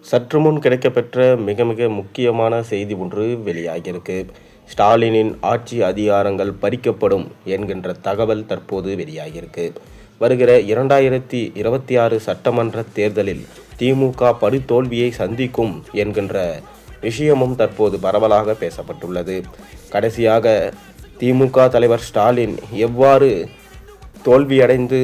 சற்று முன் கிடைக்கப்பெற்ற மிக மிக முக்கியமான செய்தி ஒன்று வெளியாகியிருக்கு. ஸ்டாலினின் ஆட்சி அதிகாரங்கள் பறிக்கப்படும் என்கின்ற தகவல் தற்போது வெளியாகியிருக்கு. வருகிற 2026 சட்டமன்ற தேர்தலில் திமுக படுதோல்வியை சந்திக்கும் என்கின்ற விஷயமும் தற்போது பரவலாக பேசப்பட்டுள்ளது. கடைசியாக திமுக தலைவர் ஸ்டாலின் எவ்வாறு தோல்வியடைந்து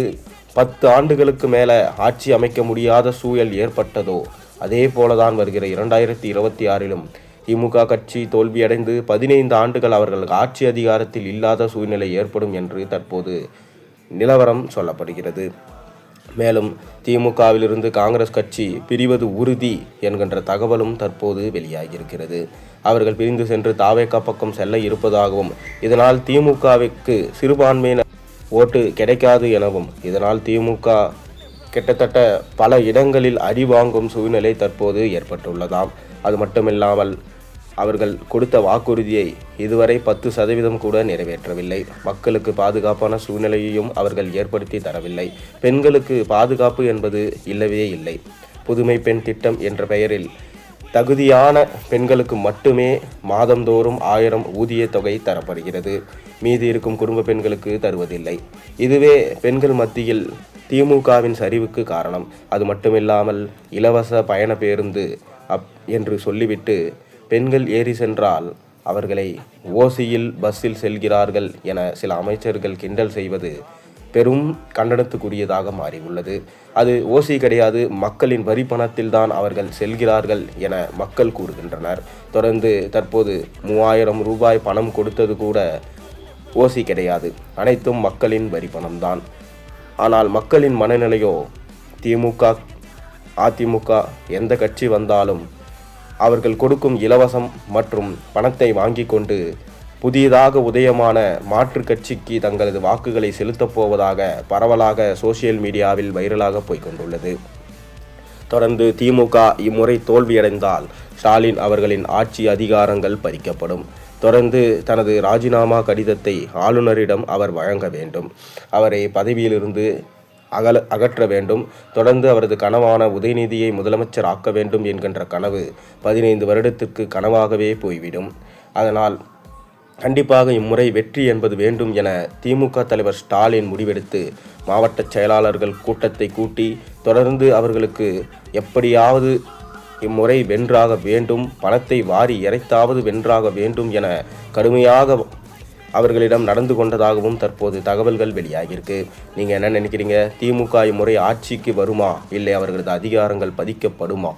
10 ஆண்டுகளுக்கு மேலே ஆட்சி அமைக்க முடியாத சூழல் ஏற்பட்டதோ அதே போலதான் வருகிற 2026லும் திமுக கட்சி தோல்வியடைந்து 15 ஆண்டுகள் அவர்கள் ஆட்சி அதிகாரத்தில் இல்லாத சூழ்நிலை ஏற்படும் என்று தற்போது நிலவரம் சொல்லப்படுகிறது. மேலும் திமுகவிலிருந்து காங்கிரஸ் கட்சி பிரிவது உறுதி என்கின்ற தகவலும் தற்போது வெளியாகியிருக்கிறது. அவர்கள் பிரிந்து சென்று தாவேகா பக்கம் செல்ல இருப்பதாகவும், இதனால் திமுகவிற்கு சிறுபான்மையினர் ஓட்டு கிடைக்காது எனவும், இதனால் திமுக கிட்டத்தட்ட பல இடங்களில் அடிவாங்கும் சூழ்நிலை தற்போது ஏற்பட்டுள்ளதாம். அது மட்டுமில்லாமல் அவர்கள் கொடுத்த வாக்குறுதியை இதுவரை 10% கூட நிறைவேற்றவில்லை. மக்களுக்கு பாதுகாப்பான சூழ்நிலையையும் அவர்கள் ஏற்படுத்தி தரவில்லை. பெண்களுக்கு பாதுகாப்பு என்பது இல்லவே இல்லை. புதுமை பெண் திட்டம் என்ற பெயரில் தகுதியான பெண்களுக்கு மட்டுமே மாதந்தோறும் 1000 ஊதிய தொகை தரப்படுகிறது. மீதி இருக்கும் குடும்ப பெண்களுக்கு தருவதில்லை. இதுவே பெண்கள் மத்தியில் திமுகவின் சரிவுக்கு காரணம். அது மட்டுமில்லாமல் இலவச பயண பேருந்து என்று சொல்லிவிட்டு பெண்கள் ஏறி சென்றால் அவர்களை ஓசியில் பஸ்ஸில் செல்கிறார்கள் என சில அமைச்சர்கள் கிண்டல் செய்வது பெரும் கண்டனத்துக்குரியதாக மாறியுள்ளது. அது ஓசி கிடையாது, மக்களின் வரி பணத்தில் தான் அவர்கள் செல்கிறார்கள் என மக்கள் கூறுகின்றனர். தொடர்ந்து தற்போது 3000 ரூபாய் பணம் கொடுத்தது கூட ஓசி கிடையாது, அனைத்தும் மக்களின் வரி பணம்தான். ஆனால் மக்களின் மனநிலையோ திமுக அதிமுக எந்த கட்சி வந்தாலும் அவர்கள் கொடுக்கும் இலவசம் மற்றும் பணத்தை வாங்கி கொண்டு புதியதாக உதயமான மாற்று கட்சிக்கு தங்களது வாக்குகளை செலுத்தப் போவதாக பரவலாக சோசியல் மீடியாவில் வைரலாக போய்கொண்டுள்ளது. தொடர்ந்து திமுக இம்முறை தோல்வியடைந்தால் ஸ்டாலின் அவர்களின் ஆட்சி அதிகாரங்கள் பறிக்கப்படும். தொடர்ந்து தனது ராஜினாமா கடிதத்தை ஆளுநரிடம் அவர் வழங்க வேண்டும். அவரை பதவியிலிருந்து அகற்ற வேண்டும். தொடர்ந்து அவரது கனவான உதயநிதியை முதலமைச்சர் ஆக்க வேண்டும் என்கின்ற கனவு 15 வருடத்திற்கு கனவாகவே போய்விடும். அதனால் கண்டிப்பாக இம்முறை வெற்றி என்பது வேண்டும் என திமுக தலைவர் ஸ்டாலின் முடிவெடுத்து மாவட்ட செயலாளர்கள் கூட்டத்தை கூட்டி தொடர்ந்து அவர்களுக்கு எப்படியாவது இம்முறை வென்றாக வேண்டும், பணத்தை வாரி இறைத்தாவது வென்றாக வேண்டும் என கடுமையாக அவர்களிடம் நடந்து கொண்டதாகவும் தற்போது தகவல்கள் வெளியாகியிருக்கு. நீங்கள் என்ன நினைக்கிறீங்க? திமுக இம்முறை ஆட்சிக்கு வருமா, இல்லை அவர்களது அதிகாரங்கள் பதிக்கப்படுமா?